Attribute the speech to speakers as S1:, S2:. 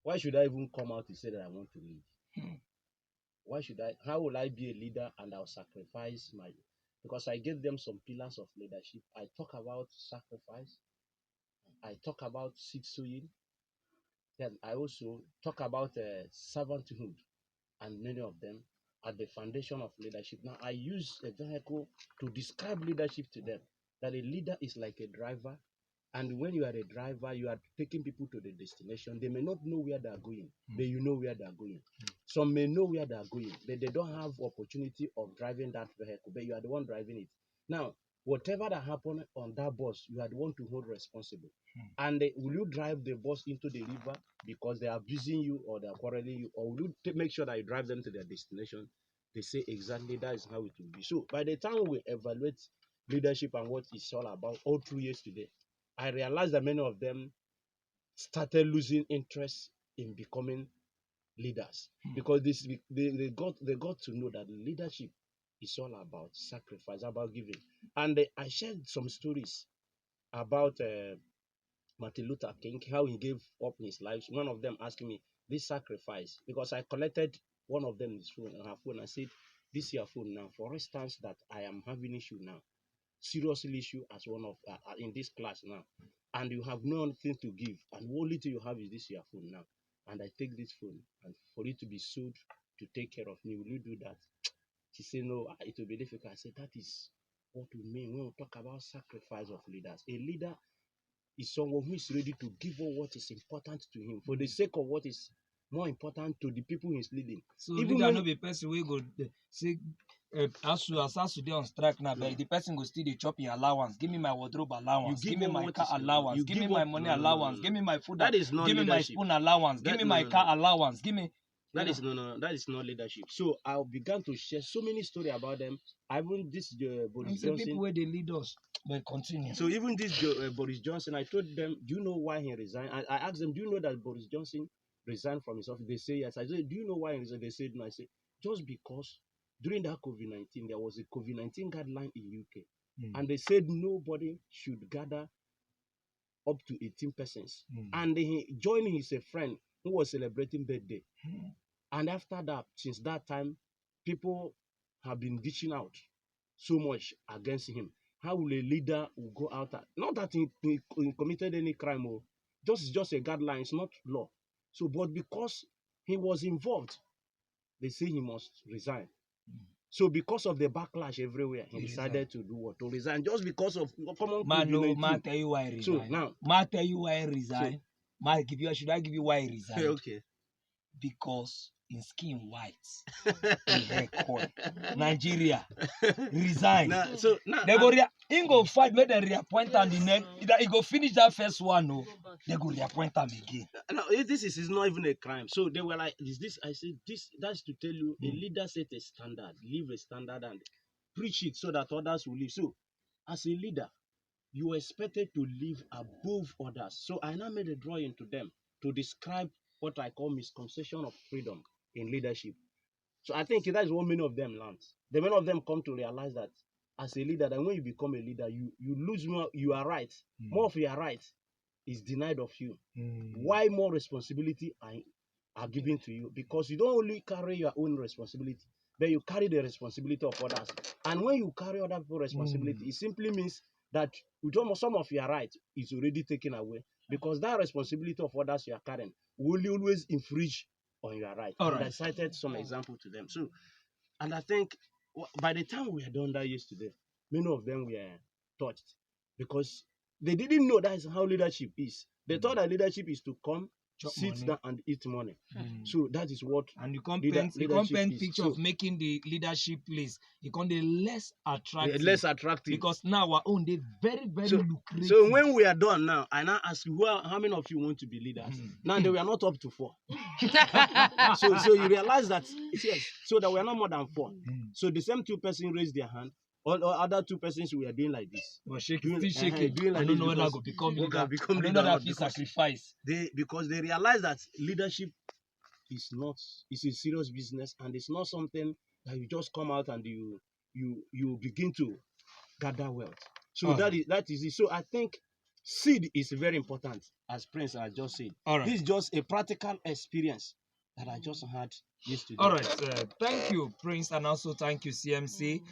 S1: why should I even come out to say that I want to lead? Why should I? How will I be a leader and I'll sacrifice my? Because I gave them some pillars of leadership. I talk about sacrifice. I talk about seed sowing. Then I also talk about servanthood, and many of them are the foundation of leadership. Now I use a vehicle to describe leadership to them. That a leader is like a driver, and when you are a driver, you are taking people to the destination. They may not know where they are going, but you know where they are going. Some may know where they are going, but they don't have opportunity of driving that vehicle, but you are the one driving it. Now, whatever that happened on that bus, you are the one to hold responsible. And will you drive the bus into the river because they are abusing you or they are quarreling you, or will you make sure that you drive them to their destination? They say exactly that is how it will be. So by the time we evaluate leadership and what it's all about all 2 years today, I realized that many of them started losing interest in becoming leaders because they got to know that leadership is all about sacrifice, about giving. And I shared some stories about Martin Luther King, how he gave up his life. One of them asked me this sacrifice because I collected one of them his phone and her phone. I said, "This is your phone now. For instance, that I am having issue now, seriously issue as one of in this class now, and you have nothing to give, and only thing you have is this your phone now. And I take this phone, and for it to be sold to take care of me, will you do that?" She said, "No, it will be difficult." I said, "That is what we mean when we talk about sacrifice of leaders. A leader is someone who is ready to give all what is important to him for the sake of what is more important to the people he's leading."
S2: So even leader no be person wey go say as you dey on strike now, but the person go still dey chop your allowance. Give me my wardrobe allowance. Give me my car allowance. Give me my money allowance. Give me my food.
S1: That is not
S2: give me my
S1: leadership.
S2: spoon allowance. Give me my car allowance. Give me.
S1: That is that is not leadership. So I began to share so many stories about them. Even this Boris Johnson.
S2: People where they lead us, but continue.
S1: So even this Boris Johnson, I told them, "Do you know why he resigned?" I asked them, "Do you know that Boris Johnson resigned from his office?" They say yes. I said, "Do you know why he resigned?" They said no. I said, "Just because during that COVID-19, there was a COVID-19 guideline in UK, and they said nobody should gather up to 18 persons. And he joining his a friend who was celebrating birthday. And after that, since that time, people have been reaching out so much against him. How will a leader will go out? Not that he committed any crime, or just a guideline, it's not law. So, but because he was involved, they say he must resign. So because of the backlash everywhere, he decided to do what? To resign, just because of common COVID-19.
S2: Man, tell you why he resign.
S1: So now,
S2: tell you why he resign. Should I give you why he resign?
S1: Okay.
S2: Because in skin white, in hair color, Nigeria resign. They go fight, make them reappoint am the next. He go finish that first one, no. They go reappoint am again.
S1: No, this is not even a crime. So they were like, "Is this?" I said, "This. That's to tell you, a leader set a standard, leave a standard, and preach it so that others will live." So, as a leader, you are expected to live above others. So I now made a drawing to them to describe what I call misconception of freedom in leadership. So I think that is what many of them learned. Many of them come to realize that as a leader, that when you become a leader, you lose more. You are right. More of your rights is denied of you. Why more responsibility are given to you? Because you don't only carry your own responsibility, but you carry the responsibility of others. And when you carry other people's responsibility, it simply means that some of your rights is already taken away, because that responsibility of others you are carrying will always infringe on your right. And I cited some example to them. So, and I think by the time we had done that yesterday, many of them were touched, because they didn't know that is how leadership is. They thought that leadership is to come, sit down and eat money. So that is what.
S2: And you can't paint picture of making the leadership place. You can't be less attractive.
S1: Less attractive.
S2: Because now our own they very lucrative.
S1: So when we are done now, I now ask you, how many of you want to be leaders? Now they were not up to 4. so you realize that yes, so that we are not more than 4. So the same 2 persons raised their hand. Or other 2 persons were doing like this.
S2: Well, shaking. Doing like
S1: I
S2: don't know whether I go become leader. I don't know that feel sacrifice.
S1: Because they realize that leadership is a serious business, and it's not something that you just come out and you begin to gather wealth. So that is it. So I think seed is very important, as Prince has just said.
S2: All right.
S1: This is just a practical experience that I just had yesterday.
S2: All right. Thank you, Prince, and also thank you, CMC.